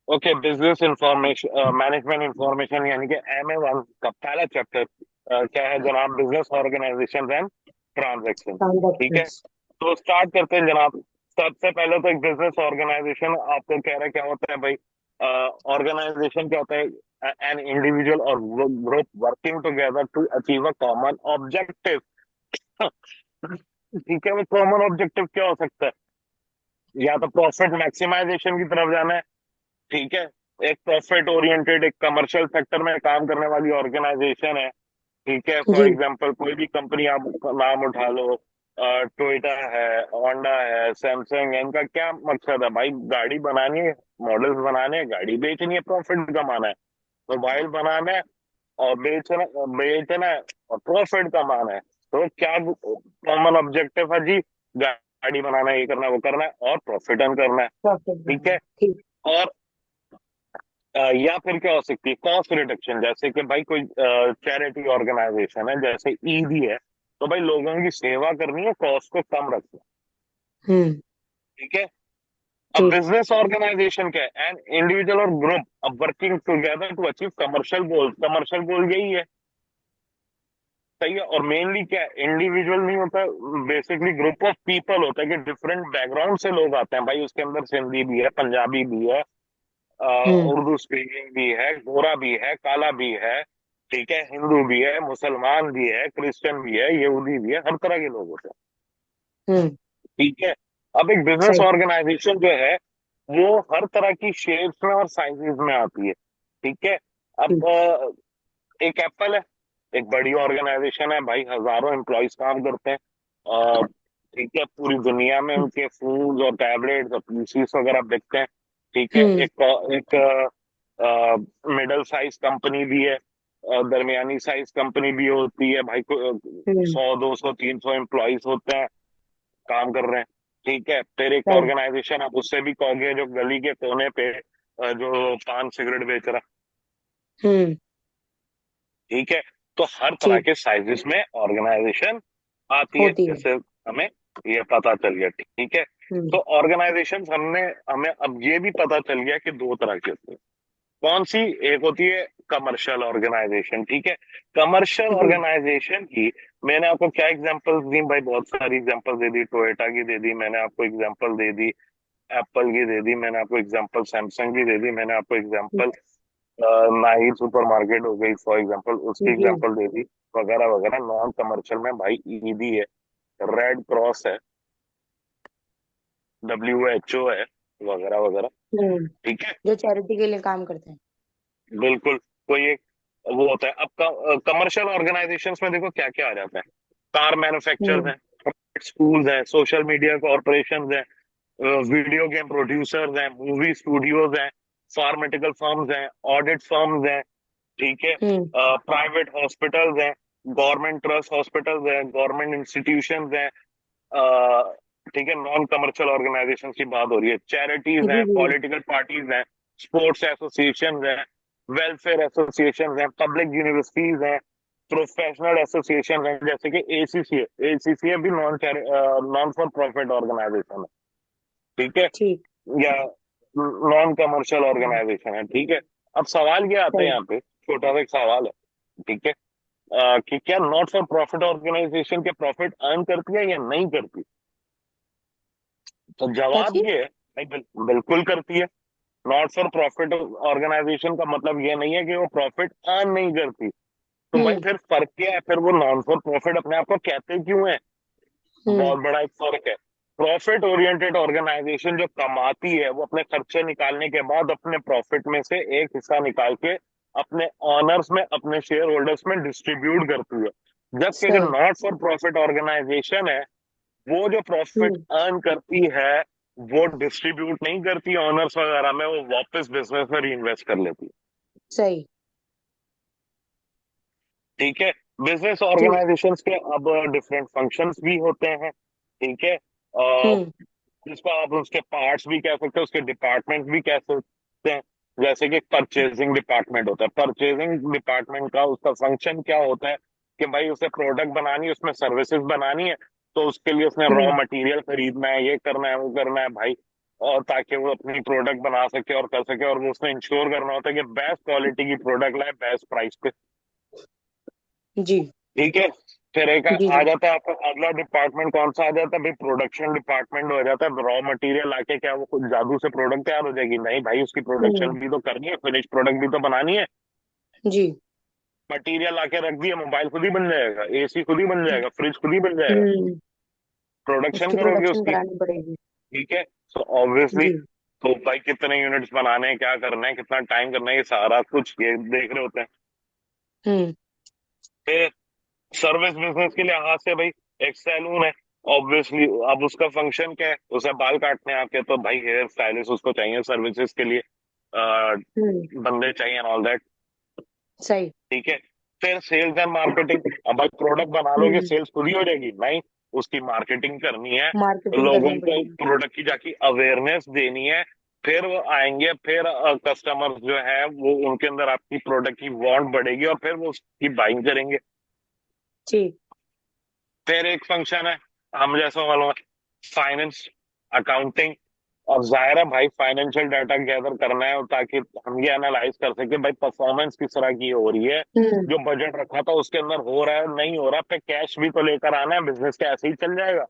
Okay, business information management information यानी कि MA1 का पहला चैप्टर क्या है जनाब? Business organisation and transaction. ठीक है, ट्रांजेक्शन्स। तो स्टार्ट करते हैं जनाब। सबसे पहले तो एक बिजनेस ऑर्गेनाइजेशन आपको कह रहा है क्या होता है भाई? ऑर्गेनाइजेशन क्या होता है? एन इंडिविजुअल और group working together to achieve a common objective. ठीक है, वो कॉमन ऑब्जेक्टिव क्या हो सकता है? या तो प्रॉफिट मैक्सिमाइजेशन की तरफ जाना है। ठीक है, एक प्रॉफिट ओरिएंटेड एक कमर्शियल सेक्टर में काम करने वाली ऑर्गेनाइजेशन है। ठीक है, फॉर जी। एग्जांपल कोई भी कंपनी आप नाम उठा लो, टोयोटा है, होंडा है, सैमसंग है। इनका क्या मकसद है भाई? गाड़ी बनानी है, मॉडल्स बनाने हैं, गाड़ी बेचनी है, प्रॉफिट कमाना है। मोबाइल बनाना है और बेचना है और प्रॉफिट कमाना है। तो क्या कॉमन ऑब्जेक्टिव है जी? गाड़ी बनाना है, ये करना है, वो करना है और प्रॉफिट अर्न करना है। प्रॉफिट ठीक करना है, है, ठीक। और या फिर क्या हो सकती है? कॉस्ट रिडक्शन, जैसे कि भाई कोई चैरिटी ऑर्गेनाइजेशन है जैसे ईदी है, तो भाई लोगों की सेवा करनी है, कॉस्ट को कम रखना है। हम्म। ठीक है, अब ठीक। बिजनेस ऑर्गेनाइजेशन क्या है? एन इंडिविजुअल और group of working together to achieve commercial goal. Commercial goal यही है, सही है। और मेनली क्या है? इंडिविजुअल नहीं होता, बेसिकली ग्रुप ऑफ पीपल होता है कि डिफरेंट बैकग्राउंड से लोग आते हैं भाई। उसके अंदर सिंधी भी है, पंजाबी भी है, हम्म। उर्दू स्पीकिंग भी है, गोरा भी है, काला भी है। ठीक है, हिंदू भी है, मुसलमान भी है, क्रिश्चियन भी है, यहूदी भी है, हर तरह के लोग होते हैं। हम्म। ठीक है, अब एक बिजनेस सही। ऑर्गेनाइजेशन जो है वो हर तरह की शेप्स में और साइजेस में आती है। ठीक है, अब ठीक। एक एप्पल है, एक बड़ी ऑर्गेनाइजेशन है भाई, हजारों एम्प्लॉयज काम करते हैं। अ, ठीक है, पूरी दुनिया में उनके फोन्स और टैबलेट्स और पीसीस वगैरह बिकते हैं। ठीक है, हम्म। एक एक मिडिल साइज कंपनी भी है, दरमियानी साइज कंपनी भी होती है भाई को। हम्म। 100 200 300 एम्प्लॉयज होते हैं, काम कर रहे हैं। ठीक है, फिर एक सही। ऑर्गेनाइजेशन आप उससे भी कहोगे जो गली के कोने पे जो पान सिगरेट बेच रहा। हम्म। ठीक है, तो हर तरह ठीक। के साइजेस में ऑर्गेनाइजेशन आती है, होती है। जैसे हमें ये पता चल गया। ठीक है, तो हम्म। ऑर्गेनाइजेशन हमने हमें अब ये भी पता चल गया कि दो तरह की होती है। कौन सी? एक होती है कमर्शियल ऑर्गेनाइजेशन। ठीक है, कमर्शियल जी। ऑर्गेनाइजेशन की मैंने आपको क्या एग्जांपल्स दी भाई? बहुत सारी एग्जांपल दे दी, टोयोटा की दे दी मैंने आपको एग्जांपल, दे दी एप्पल की, दे दी मैंने आपको एग्जांपल, सैमसंग की दे दी मैंने आपको एग्जांपल, नाई सुपरमार्केट हो गई फॉर एग्जांपल, उसकी जी। एग्जांपल दे दी, वगैरह वगैरह। नॉन कमर्शियल में भाई ईडी है, रेड क्रॉस है, WHO है, वगैरह वगैरह। हम्म। ठीक है, जो चैरिटी के लिए काम करते हैं। बिल्कुल। कोई एक वो होता है। अब कमर्शियल ऑर्गेनाइजेशंस में देखो क्या क्या आ जाता है। कार मैन्युफैक्चरर्स हम्म। हैं, स्कूल्स हैं, सोशल मीडिया कॉरपोरेशन हैं, वीडियो गेम प्रोड्यूसर्स हैं, मूवी स्टूडियोज हैं, फार्मास्यूटिकल फर्म्स हैं, ऑडिट फर्म्स हैं। ठीक है, हम्म। प्राइवेट हॉस्पिटल्स हैं, गवर्नमेंट ट्रस्ट हॉस्पिटल्स हैं, गवर्नमेंट इंस्टीट्यूशंस हैं। ठीक है, नॉन कमर्शियल ऑर्गेनाइजेशन की बात हो रही है। चैरिटीज जी। हैं, जी। पॉलिटिकल पार्टीज हैं, स्पोर्ट्स एसोसिएशन हैं, वेलफेयर एसोसिएशन हैं, पब्लिक यूनिवर्सिटीज हैं, प्रोफेशनल एसोसिएशन है जैसे कि ACCA। ACCA भी नॉन फॉर प्रॉफिट ऑर्गेनाइजेशन है। ठीक है, ठीक। या नॉन कमर्शियल ऑर्गेनाइजेशन है। ठीक है, अब सवाल ये आता है सही। यहाँ पे, छोटा सा एक सवाल है। ठीक है, कि क्या नॉट फॉर प्रॉफिट ऑर्गेनाइजेशन के प्रॉफिट अर्न करती है या नहीं करती? तो क्या जवाब चीज? ये है भाई, बिल्कुल करती है। नॉट फॉर प्रॉफिट ऑर्गेनाइजेशन का मतलब ये नहीं है कि वो प्रॉफिट अर्न नहीं करती। तो भाई हम्म। फिर फर्क क्या है? फिर वो नॉन फॉर प्रॉफिट अपने आप को कहते क्यों है? हम्म। बहुत बड़ा एक फर्क है। प्रॉफिट ओरिएंटेड ऑर्गेनाइजेशन जो कमाती है वो अपने खर्चे निकालने के बाद अपने प्रॉफिट में से एक हिस्सा निकाल के अपने ऑनर्स में, अपने शेयर होल्डर्स में डिस्ट्रीब्यूट करती है। जबकि जो सही। नॉट फॉर प्रॉफिट ऑर्गेनाइजेशन है वो जो प्रॉफिट हम्म। अर्न करती है वो डिस्ट्रीब्यूट नहीं करती ऑनर्स वगैरह में, वो वापस बिजनेस में री इन्वेस्ट कर लेती है। सही। ठीक है, बिजनेस ठीक। ऑर्गेनाइजेशंस के अब डिफरेंट फंक्शंस भी होते हैं। ठीक है, हम्म। जिसको आप उसके पार्ट्स भी कह सकते हैं, उसके डिपार्टमेंट भी कह सकते हैं। जैसे कि परचेजिंग डिपार्टमेंट होता है, परचेजिंग डिपार्टमेंट का उसका फंक्शन क्या होता है कि भाई उसे प्रोडक्ट बनानी है, उसमें सर्विसेज बनानी है, तो उसके लिए उसने रॉ हम्म। मटेरियल खरीदना है, ये करना है, वो करना है भाई। और ताकि वो अपनी प्रोडक्ट बना सके और कर सके, और वो उसने इंश्योर करना होता है कि बेस्ट क्वालिटी की प्रोडक्ट लाए बेस्ट प्राइस पे। जी ठीक है। फिर एक जी आ जी। जाता है आपका अगला डिपार्टमेंट, कौन सा आ जाता है भाई? प्रोडक्शन डिपार्टमेंट हो जाता है। रॉ मटेरियल आके क्या वो कुछ जादू से प्रोडक्ट तैयार हो जाएगी? नहीं भाई, उसकी हम्म। प्रोडक्शन भी तो करनी है, फिनिश प्रोडक्ट भी तो बनानी है। जी। मटेरियल आके रख दिया, मोबाइल खुद ही बन जाएगा, एसी खुद ही बन जाएगा, फ्रिज खुद ही बन जाएगा। हम्म। प्रोडक्शन उसकी करोगे प्रोडक्शन उसकी। करानी पड़ेगी। ठीक है। तो ऑब्वियसली, जी। तो भाई कितने यूनिट्स बनाने हैं, क्या करना है, कितना टाइम करना है, ये सारा कुछ ये देख रहे होते हैं। हम्म। फिर सर्विस बिजनेस के लिए हाथ से भाई, एक सैलून है। ऑब्वियसली, अब उसका फंक्शन क्या है? उसे बाल काटने हैं आपके, तो भाई हेयर स्टाइलिस्ट उसको चाहिए सर्विसेज के लिए, हम्म। बंदे चाहिए ऑल दैट। सही। ठीक है। फिर सेल्स एंड मार्केटिंग। अब भाई प्रोडक्ट बना लोगे, हम्म। सेल्स खुद ही हो जाएगी? नहीं, उसकी मार्केटिंग करनी है, मार्केटिंग लोगों करनी को पड़ेगी। प्रोडक्ट की जाके अवेयरनेस देनी है। फिर वो आएंगे, फिर कस्टमर जो है वो उनके अंदर आपकी प्रोडक्ट की वांट बढ़ेगी, और फिर वो उसकी बाइंग करेंगे। जी। फिर एक फंक्शन है हम जैसा वालों, फाइनेंस, अकाउंटिंग। और जाहिर है भाई, फाइनेंशियल डाटा गैदर करना है, और ताकि हम ये एनालाइज कर सके भाई परफॉर्मेंस किस तरह की हो रही है, हम्म। जो बजट रखा था उसके अंदर हो रहा है नहीं हो रहा। फिर कैश भी तो लेकर आना है, बिजनेस के ऐसे ही चल जाएगा?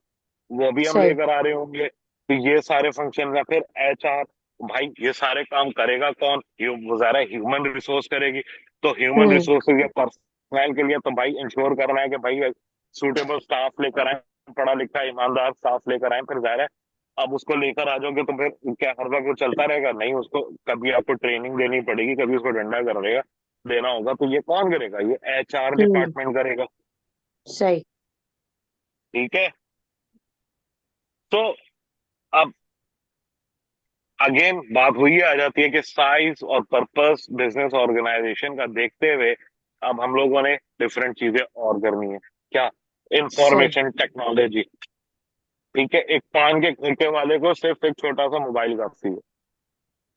वो भी हम सही। लेकर आ रहे होंगे। तो ये सारे फंक्शन है। फिर एचआर, भाई ये सारे काम करेगा कौन? वो ज़ाहिर है ह्यूमन रिसोर्स करेगी। तो ह्यूमन हम्म। रिसोर्स के पर्सनल के लिए तो भाई इंश्योर करना है कि भाई सूटेबल स्टाफ लेकर आए, पढ़ा लिखा ईमानदार स्टाफ लेकर आए। फिर जाहिर है, अब उसको लेकर आ जाओगे तो फिर क्या हर वक्त वो चलता रहेगा? नहीं, उसको कभी आपको ट्रेनिंग देनी पड़ेगी, कभी उसको डंडा करेगा देना होगा। तो ये कौन करेगा? ये एचआर हम्म। डिपार्टमेंट करेगा। सही। ठीक है। तो अब अगेन बात हुई आ जाती है कि साइज और पर्पस बिजनेस ऑर्गेनाइजेशन का देखते हुए अब हम लोगों ने डिफरेंट चीजें और करनी है। क्या? सही। Information technology. ठीक है। एक पान के ठेके वाले को सिर्फ एक छोटा सा मोबाइल काफी है।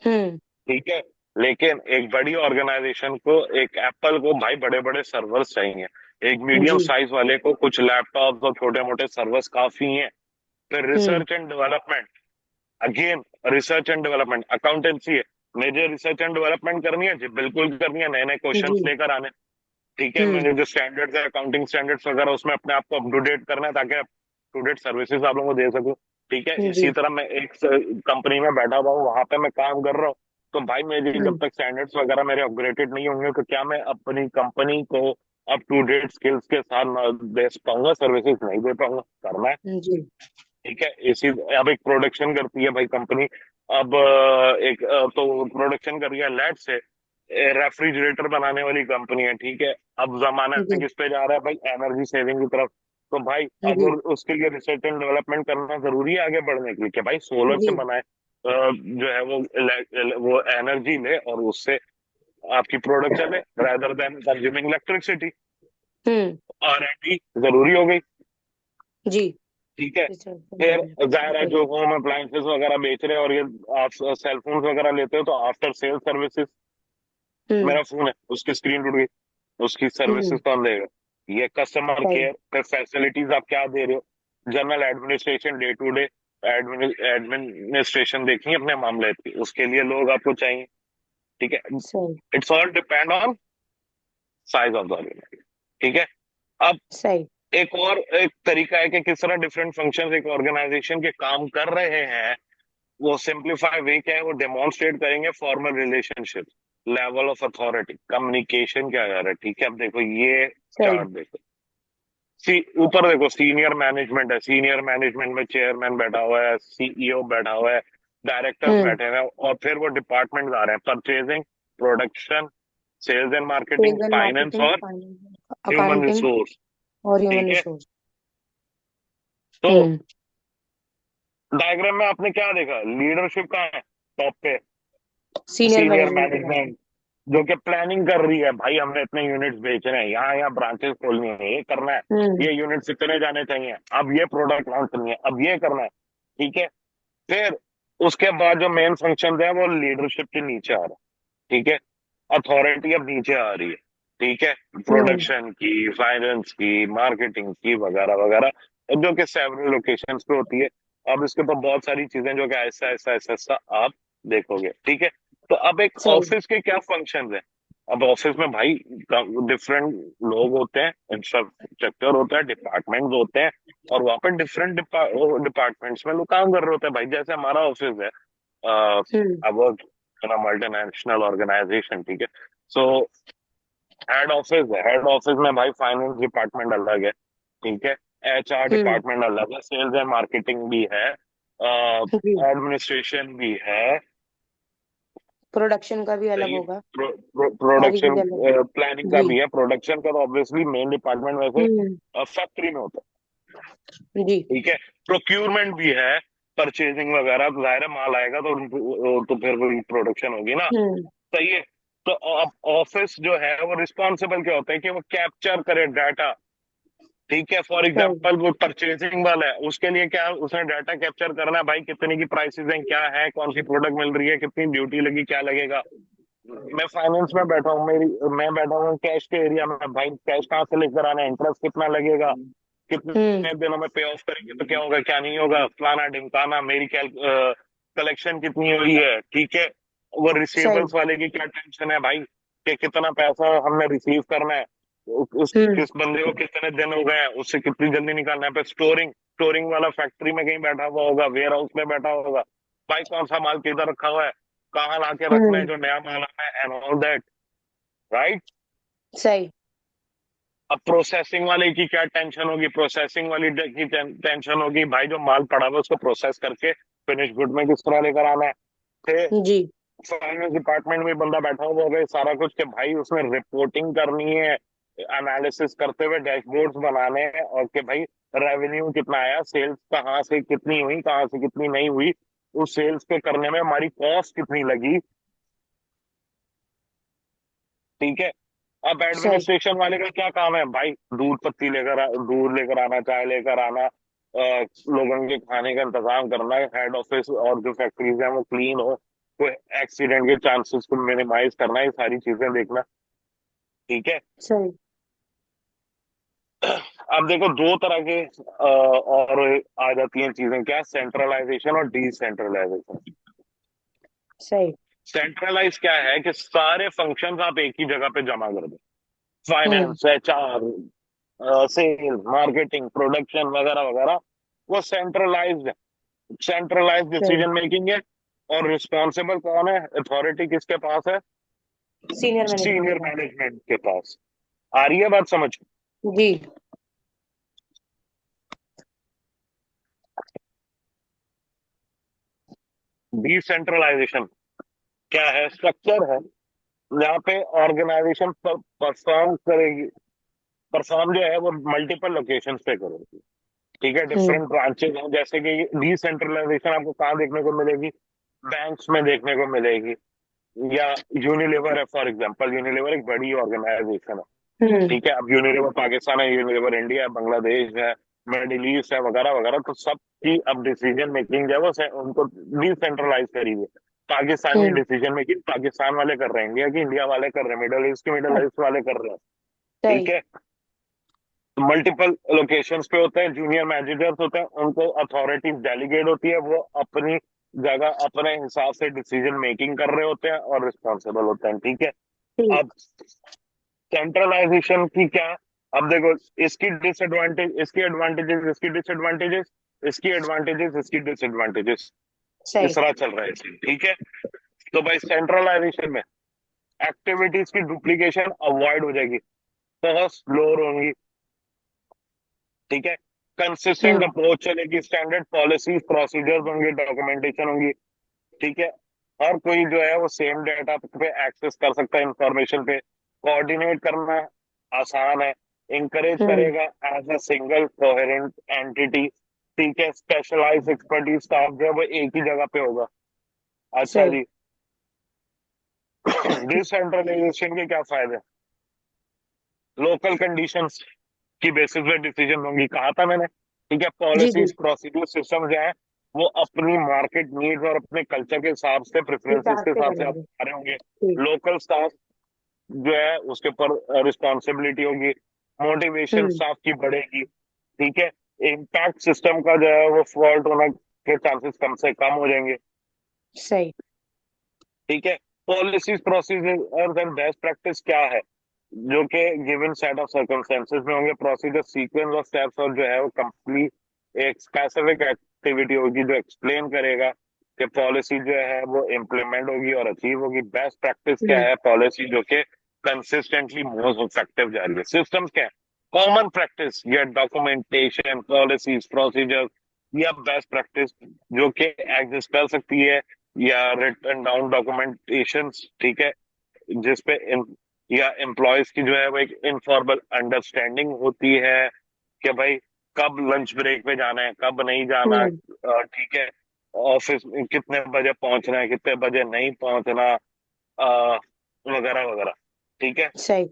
हम्म। ठीक है। लेकिन एक बड़ी ऑर्गेनाइजेशन को, एक एप्पल को भाई बड़े बड़े सर्वर्स चाहिए। एक मीडियम जी। साइज वाले को कुछ लैपटॉप और छोटे मोटे सर्वर्स काफी हैं। फिर hmm. Research and development. Again, research and development accountancy है। मुझे रिसर्च एंड डेवलपमेंट करनी है जी, बिल्कुल करनी है, नए नए क्वेश्चंस जी। लेकर आने। ठीक है। हम्म। मुझे जो स्टैंडर्ड्स है, अकाउंटिंग स्टैंडर्ड्स वगैरह, उसमें अपने आप को अप टू डेट करना है, ताकि अप टू डेट सर्विसेज आप लोगों को दे सकूं। ठीक है। जी। इसी तरह मैं एक कंपनी में बैठा हुआ हूँ, वहां पे मैं काम कर रहा हूँ। तो भाई मेरी जब हम्म। तक स्टैंडर्ड्स वगैरह मेरे अपग्रेडेड नहीं होंगे, तो क्या मैं अपनी कंपनी को अप टू डेट स्किल्स के साथ दे पाऊंगा? सर्विसेज नहीं दे पाऊंगा? करना है। जी। ठीक है। इसी, अब एक प्रोडक्शन करती है भाई कंपनी। अब तो प्रोडक्शन कर रही है लेट से, रेफ्रिजरेटर बनाने वाली कंपनी है। ठीक है। अब जमाना जी। किस पे जा रहा है भाई? एनर्जी सेविंग की तरफ। तो भाई जी। अगर उसके लिए रिसर्च एंड डेवलपमेंट करना जरूरी है आगे बढ़ने के लिए, कि भाई सोलर जी। से बनाए, जो है वो एनर्जी ले और उससे आपकी प्रोडक्ट चले, rather देन कंज्यूमिंग इलेक्ट्रिसिटी। हम्म। R&D जरूरी हो गई। जी। ठीक है। रिसर्च एंड फिर डेवलपमेंट जाहिर है, सही। जो होम अप्लायंसेस वगैरह बेच रहे हैं, और ये आप सेल फोन वगैरह लेते हो, तो आफ्टर सेल सर्विसेज, हम्म। मेरा फोन है उसकी स्क्रीन टूट गई, उसकी हम्म। सर्विसेज कौन देगा? ये कस्टमर सही। केयर। फिर फैसिलिटीज आप क्या दे रहे हो? General administration, day to day administration देखनी है अपने मामले की, उसके लिए लोग आपको चाहिए। ठीक है। सही। It's all depend on size of the organisation. ठीक है। अब सही। एक और एक तरीका है कि किस तरह डिफरेंट फंक्शन एक ऑर्गेनाइजेशन के काम कर रहे हैं। वो सिंप्लीफाई वे क्या है, वो डेमोन्स्ट्रेट करेंगे formal relationship, level of authority, communication क्या कर रहा है। ठीक है। अब देखो ये सही। चार्ट देखो, ऊपर देखो सीनियर मैनेजमेंट है, सीनियर मैनेजमेंट में चेयरमैन बैठा हुआ है, सीईओ बैठा हुआ है, डायरेक्टर्स हम्म। बैठे हुए हैं, और फिर वो डिपार्टमेंट आ रहे हैं, purchasing, production, sales and marketing, sales and finance marketing, और फाइनेंस, ह्यूमन अकाउंटिंग रिसोर्स। और ह्यूमन ठीक है। रिसोर्स। तो हम्म। डायग्राम में आपने क्या देखा? लीडरशिप कहाँ है? टॉप पे। सीनियर सीनियर मैनेजमेंट के पास है। मैनेजमेंट, जो कि प्लानिंग कर रही है, भाई हमने इतने यूनिट्स बेचने हैं, यहाँ यहाँ ब्रांचेस खोलनी है, ये करना है, हम्म। ये यूनिट्स इतने जाने चाहिए, अब ये प्रोडक्ट लॉन्च करनी है, अब ये करना है। ठीक है। फिर उसके बाद जो मेन फंक्शन है वो लीडरशिप के नीचे आ रहा है। ठीक है। अथॉरिटी अब नीचे आ रही है। ठीक है। हम्म। प्रोडक्शन की, फाइनेंस की, मार्केटिंग की, वगैरह वगैरह, जो कि सेवरल लोकेशंस पे होती है। अब इसके ऊपर बहुत सारी चीजें जो कि ऐसा ऐसा ऐसा ऐसा आप देखोगे, ठीक है। तो अब एक सही। ऑफिस के क्या फंक्शंस है। अब ऑफिस में भाई डिफरेंट लोग होते हैं, इंफ्रास्ट्रक्चर होता है, डिपार्टमेंट्स होते हैं, और वहाँ पे डिफरेंट डिपार्टमेंट्स में लोग काम कर रहे होते हैं भाई। जैसे हमारा ऑफिस है, hmm. I work in a multinational organization, ठीक है। सो हेड ऑफिस है, हेड ऑफिस में भाई फाइनेंस डिपार्टमेंट अलग है, ठीक है। एचआर हम्म। डिपार्टमेंट अलग है, सेल्स एंड मार्केटिंग भी है, जी। एडमिनिस्ट्रेशन भी है, प्रोडक्शन का भी अलग सही है। होगा। सारी प्रोडक्शन चीजें अलग। प्लानिंग का जी। भी है। प्रोडक्शन का तो ऑब्वियसली मेन डिपार्टमेंट वैसे हम्म। फैक्ट्री में होता जी। है, ठीक है। प्रोक्यूरमेंट भी है, परचेजिंग वगैरह, तो जाहिर है माल आएगा तो फिर वही प्रोडक्शन होगी ना, हम्म। सही है। तो अब ऑफिस जो है वो रिस्पॉन्सिबल क्या होता है कि वो कैप्चर करे डाटा, ठीक है। फॉर सही। एग्जाम्पल वो परचेसिंग वाला है, उसके लिए क्या है, उसने डाटा कैप्चर करना है भाई, कितने की प्राइसेस हैं, क्या है, कौन सी प्रोडक्ट मिल रही है, कितनी ड्यूटी लगी, क्या लगेगा। मैं फाइनेंस में बैठा हूँ, मैं बैठा हूँ कैश के एरिया में, भाई कैश कहाँ से लेकर आना है, इंटरेस्ट कितना लगेगा, हम्म। कितने दिनों में पे ऑफ करेंगे तो क्या होगा क्या नहीं होगा, फलाना ढिमकाना, मेरी कलेक्शन कितनी हुई है, ठीक है। वो सही। रिसीवेबल्स वाले की क्या टेंशन है भाई, कि कितना पैसा हमने रिसीव करना है, उस हम्म। किस बंदे को कितने दिन हो गए हैं, उससे कितनी जल्दी निकालना है। फिर स्टोरिंग स्टोरिंग वाला फैक्ट्री में कहीं बैठा हुआ होगा, वेयर हाउस में बैठा होगा, भाई कौन सा माल किधर रखा हुआ है, कहाँ ला के रखना है हम्म। जो नया माल आना है, एंड ऑल दैट, राइट। सही। अब प्रोसेसिंग वाले की क्या टेंशन होगी, प्रोसेसिंग वाली की टेंशन होगी भाई, जो माल पड़ा हुआ है उसको प्रोसेस करके फिनिश गुड में किस तरह लेकर आना है। फिर जी। फाइनेंस डिपार्टमेंट में बंदा बैठा हुआ होगा, ये सारा कुछ कि भाई उसमें रिपोर्टिंग करनी है, एनालिसिस करते हुए डैशबोर्ड्स बनाने हैं, और कि भाई रेवेन्यू कितना आया, सेल्स कहाँ से कितनी हुई, कहाँ से कितनी नहीं हुई, उस सेल्स पे करने में हमारी कॉस्ट कितनी लगी, ठीक है। अब सही। एडमिनिस्ट्रेशन वाले का क्या काम है भाई, दूध लेकर आना, चाय लेकर आना, लोगों के खाने का इंतजाम करना, हेड ऑफिस और जो फैक्ट्रीज हैं वो क्लीन हो, कोई एक्सीडेंट के चांसेस को मिनिमाइज करना, ये सारी चीजें देखना, ठीक है। सही। अब देखो दो तरह के और आ जाती हैं चीजें, क्या, सेंट्रलाइजेशन और डिसेंट्रलाइजेशन। सही। सेंट्रलाइज क्या है कि सारे फंक्शंस आप एक ही जगह पे जमा कर दो, hmm. Finance, HR, sales, marketing, production वगैरह वगैरह, वो सेंट्रलाइज्ड है। सेंट्रलाइज्ड सही। डिसीजन मेकिंग है। और रिस्पॉन्सिबल कौन है, अथॉरिटी किसके पास है, सीनियर मैनेजमेंट के सीनियर पास। मैनेजमेंट के पास। आ रही है बात समझ। जी। डिसेंट्रलाइजेशन क्या है, स्ट्रक्चर है जहाँ पे ऑर्गेनाइजेशन परफॉर्म करेगी, परफॉर्म जो है वो मल्टीपल लोकेशन पे करेगी, ठीक है। हम्म। डिफरेंट ब्रांचेस हैं, जैसे कि डिसेंट्रलाइजेशन आपको कहाँ देखने को मिलेगी, बैंक्स में देखने को मिलेगी, या यूनिलीवर है, फॉर एग्जांपल यूनिलीवर एक बड़ी ऑर्गेनाइजेशन है, हम्म। ठीक है। अब यूनिलीवर पाकिस्तान है, यूनिलीवर इंडिया है, बांग्लादेश है, मिडिल ईस्ट है, वगैरह वगैरह, तो सबकी अब डिसीजन मेकिंग जो है वो उनको डिसेंट्रलाइज करी हुई है। पाकिस्तानी हम्म। डिसीजन मेकिंग पाकिस्तान वाले कर रहे हैं, इंडिया की इंडिया वाले कर रहे हैं, मिडिल ईस्ट वाले कर रहे हैं, ठीक सही। है। मल्टीपल लोकेशंस पे होते हैं, जूनियर मैनेजर्स होते हैं, उनको अथॉरिटीज डेलीगेट होती है, वो अपनी जगह अपने हिसाब से डिसीजन मेकिंग कर रहे होते हैं और रिस्पॉन्सिबल होते हैं, ठीक है। ठीक। अब सेंट्रलाइजेशन की क्या, अब देखो इसकी डिसएडवांटेज, इसकी एडवांटेजेस, इसकी डिसएडवांटेजेस, इसकी एडवांटेजेस, इसकी डिसएडवांटेजेस, सही। इस तरह चल रहा है इसमें, ठीक है। तो भाई सेंट्रलाइजेशन में एक्टिविटीज की डुप्लीकेशन अवॉइड हो जाएगी, बहुत स्लो होंगी, ठीक है। कंसिस्टेंट हम्म। अप्रोच चलेगी, स्टैंडर्ड पॉलिसीज प्रोसीजर्स होंगे, डॉक्यूमेंटेशन होंगी, ठीक है। हर कोई जो है वो सेम डेटा पे एक्सेस कर सकता है, इंफॉर्मेशन पे कोऑर्डिनेट करना आसान है, इंकरेज हम्म। करेगा as a single coherent entity, ठीक है। स्पेशलाइज एक्सपर्टीज स्टाफ जो है वो एक ही जगह पे होगा, अच्छा सही। जी। डिसेंट्रलाइजेशन के क्या फायदे, लोकल कंडीशंस की बेसिस पे डिसीजन होंगी, कहा था मैंने, ठीक है। जी। जी। पॉलिसीज प्रोसीड्यूर सिस्टम जो है वो अपनी मार्केट नीड्स और अपने कल्चर के हिसाब से, प्रेफरेंसेस हिसाब के से हिसाब से आप करेंगे। आ रहे होंगे। ठीक। लोकल स्टाफ जो है उसके ऊपर रिस्पॉन्सिबिलिटी होगी, मोटिवेशन हम्म। स्टाफ की बढ़ेगी, ठीक है। इम्पैक्ट सिस्टम का जो है वो फॉल्ट होना के चांसेस कम से कम हो जाएंगे। सही। ठीक है। Policies procedure and best practice क्या है, जो कि गिवन सेट ऑफ सर्कमस्टेंसेस में होंगे। प्रोसीजर सीक्वेंस ऑफ स्टेप्स, और जो है वो कंप्लीट एक स्पेसिफिक एक्टिविटी होगी जो एक्सप्लेन करेगा कि पॉलिसी जो है वो इम्प्लीमेंट होगी और अचीव होगी। बेस्ट प्रैक्टिस क्या हम्म। है, पॉलिसी जो कि कंसिस्टेंटली मोस्ट इफेक्टिव जा रही है। सिस्टम्स क्या है, कॉमन प्रैक्टिस या डॉक्यूमेंटेशन, पॉलिसीज, प्रोसीजर, या बेस्ट प्रैक्टिस जो कि एग्जिस्ट कर सकती है, या रिटन डाउन डॉक्यूमेंटेशन। ठीक है, जिसपे या एम्प्लॉयज की जो है वो एक इनफॉर्मल अंडरस्टैंडिंग होती है कि भाई कब लंच ब्रेक पे जाना है, कब नहीं जाना। हम्म। ठीक है, ऑफिस में कितने बजे पहुंचना है, कितने बजे नहीं पहुंचना, वगैरह वगैरह। ठीक है। सही।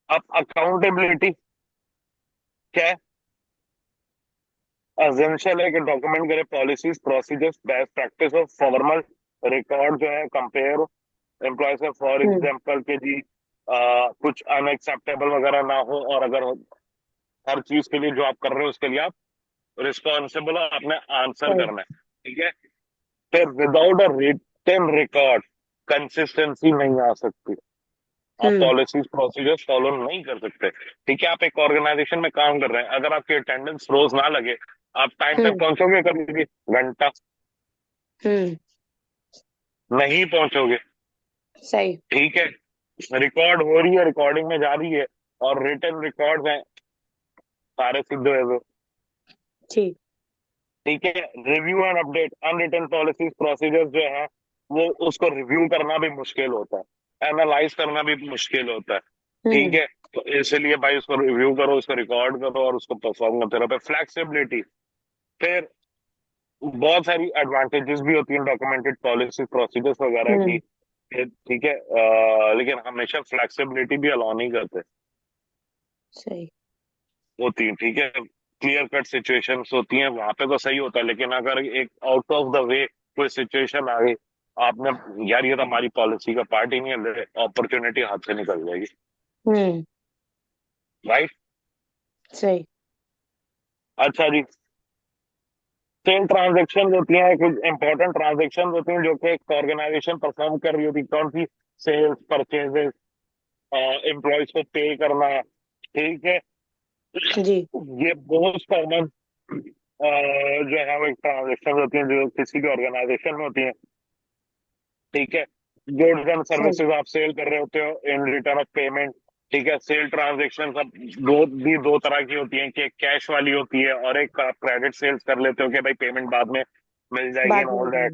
अब अकाउंटेबिलिटी क्या है, एसेंशियल है कि डॉक्यूमेंट करे पॉलिसीज, प्रोसीजर्स, बेस्ट प्रैक्टिस और फॉर्मल रिकॉर्ड जो है कंपेयर एम्प्लॉय से। For hmm. एग्जाम्पल के जी कुछ अनएक्सेप्टेबल वगैरह ना हो, और अगर हर चीज के लिए जो आप कर रहे हो उसके लिए आप रिस्पॉन्सिबल हो, आपने आंसर सही। करना है। ठीक है। फिर without a written record consistency नहीं आ सकती, आप हम्म। पॉलिसीज प्रोसीजर्स फॉलो नहीं कर सकते। ठीक है, आप एक ऑर्गेनाइजेशन में काम कर रहे हैं, अगर आपकी अटेंडेंस रोज ना लगे, आप टाइम पे हम्म। पहुंचोगे कभी भी? घंटा हम्म। नहीं पहुंचोगे। सही। ठीक है, रिकॉर्ड हो रही है, रिकॉर्डिंग में जा रही है, और रिटन रिकॉर्ड हैं, सारे सिद्ध हुए हुए। ठीक। ठीक है। Review and update unwritten policies procedures जो है वो उसको रिव्यू करना भी मुश्किल होता है, एनालाइज करना भी मुश्किल होता है। ठीक हम्म। है, तो इसलिए भाई उसको रिव्यू करो, उसको रिकॉर्ड करो, और उसको परफॉर्म करते रहो। फ्लेक्सिबिलिटी, फिर बहुत सारी एडवांटेजेस भी होती हैं डॉक्यूमेंटेड पॉलिसी प्रोसीजर्स वगैरह की। हम्म। ठीक है, लेकिन हमेशा फ्लेक्सिबिलिटी भी अलाउ नहीं करते सही। होती है। ठीक है, क्लियर कट सिचुएशंस होती हैं वहां पे तो सही होता है, लेकिन अगर एक आउट ऑफ द वे कोई सिचुएशन आ गई, आपने, यार ये तो हमारी पॉलिसी का पार्ट ही नहीं है, अपॉर्चुनिटी हाथ से निकल जाएगी। हम्म। राइट। सही। अच्छा जी, सेल ट्रांजेक्शन होती हैं, कुछ इंपॉर्टेंट ट्रांजेक्शन होती हैं जो कि एक ऑर्गेनाइजेशन परफॉर्म कर रही होती है। कौन सी? सेल्स, परचेजेस, एम्प्लॉयज को पे करना। ठीक है, जी। ये बहुत कॉमन जो है वो एक ट्रांजेक्शन होती हैं जो किसी भी ऑर्गेनाइजेशन में होती हैं। ठीक है, गुड्स एंड सही। सर्विसेज आप सेल कर रहे होते हो इन रिटर्न ऑफ पेमेंट। ठीक है, सेल ट्रांजेक्शन सब दो तरह की होती हैं, कि एक कैश वाली होती है, और एक आप क्रेडिट सेल्स कर लेते हो कि भाई पेमेंट बाद में मिल जाएगी बाद एंड में ऑल दैट।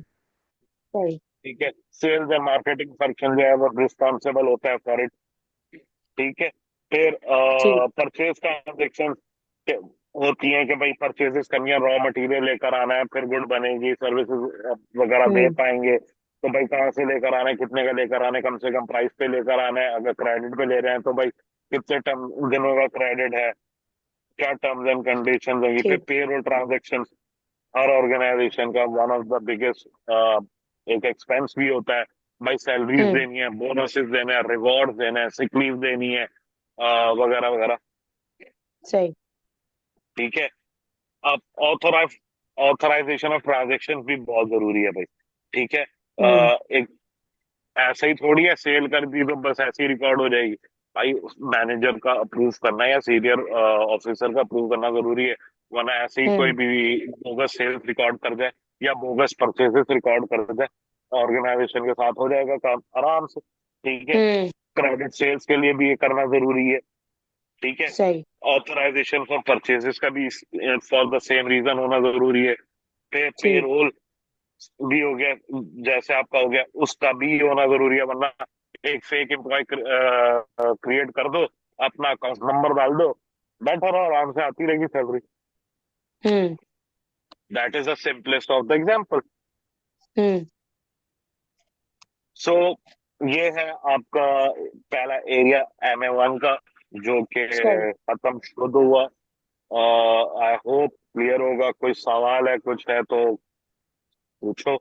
मिलेंगे। सही। ठीक है, सेल्स एंड मार्केटिंग फंक्शन जो है वो रिस्पॉन्सिबल होता है फॉर इट। ठीक है, फिर ठीक। परचेज ट्रांजेक्शन होती हैं कि भाई परचेजेस करनी है, रॉ मटेरियल लेकर आना है, फिर गुड बनेगी, सर्विसेज वगैरह दे हम्म। पाएंगे, तो भाई कहाँ से लेकर आना है, कितने का लेकर आना है, कम से कम प्राइस पे लेकर आना है। अगर क्रेडिट पे ले रहे हैं तो भाई कितने टर्म दिनों का क्रेडिट है, क्या टर्म्स एंड कंडीशंस होंगी। फिर ठीक। पेरोल ट्रांजेक्शन हर ऑर्गेनाइजेशन का वन ऑफ द बिगेस्ट एक एक्सपेंस भी होता है। भाई सैलरीज हम्म। देनी है, बोनसेस देने हैं, रिवॉर्ड देने हैं, सिक लीव देनी है, वगैरह वगैरह। सही। ठीक है। अब ऑथराइजेशन ऑफ ट्रांजेक्शन भी बहुत जरूरी है भाई। ठीक है, हम्म। एक ऐसे ही थोड़ी है सेल कर दी तो बस ऐसी रिकॉर्ड हो जाएगी। भाई मैनेजर का अप्रूव करना या सीनियर ऑफिसर का अप्रूव करना जरूरी है, वरना ऐसे ही कोई हम्म। भी बोगस सेल्स रिकॉर्ड कर जाए या बोगस परचेजेस रिकॉर्ड कर जाए, ऑर्गेनाइजेशन के साथ हो जाएगा काम आराम से। ठीक है, हम्म। क्रेडिट सेल्स के लिए भी ये करना जरूरी है। ठीक है, सही। ऑथराइजेशन फॉर परचेजेस का भी फॉर द सेम रीजन होना जरूरी है। पे ठीक। पेरोल भी हो गया, जैसे आपका हो गया उसका भी होना जरूरी है, वरना एक फेक एम्प्लॉय क्रिएट कर दो, अपना अकाउंट नंबर डाल दो, बैठा रहो आराम से, आती रहेगी salary. Hmm. That is the simplest of the example. Hmm. So ये है आपका पहला एरिया MA1 का, जो कि सही। खत्म शुरू हुआ। आई होप क्लियर होगा। कोई सवाल है, कुछ है तो पूछो।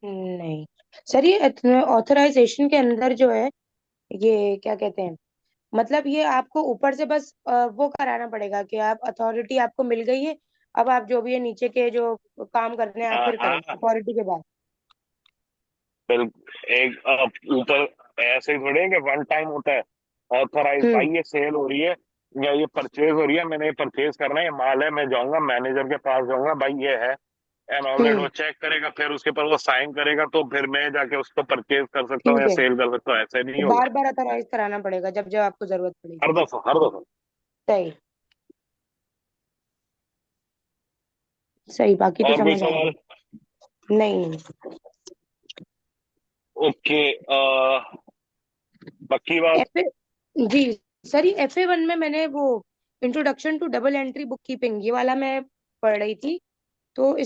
नहीं सर, ये ऑथराइजेशन के अंदर जो है, ये क्या कहते हैं, मतलब ये आपको ऊपर से बस वो कराना पड़ेगा कि आप अथॉरिटी आपको मिल गई है। अब आप जो भी है नीचे के जो काम करने हैं आप हाँ फिर करें हाँ, अथॉरिटी के बाद। बिल्कुल। एक ऊपर ऐसे ही थोड़ी है कि वन टाइम होता है। ऑथराइज हम्म। भाई, ये सेल हो रही है या ये परचेज हो रही है, मैंने ये परचेज करना है, ये माल है, मैं जाऊंगा मैनेजर के पास, जाऊंगा भाई ये है एंड ऑल दैट, हम्म। वो चेक करेगा, फिर उसके ऊपर वो साइन करेगा, तो फिर मैं जाके उसको परचेज कर सकता हूँ ठीक या है। सेल कर सकता हूँ, ऐसे नहीं तो होगा। बार बार अथॉराइज कराना पड़ेगा जब जब आपको जरूरत पड़ेगी। हर दफा हर दफा। सही। सही, बाकी तो और कोई समझ आ सवाल? गई। नहीं नहीं। ओके। बाकी बात। एफ जी सर, ये FA1 में मैंने वो introduction to double entry book keeping ये वाला मैं पढ़ रही थी। तो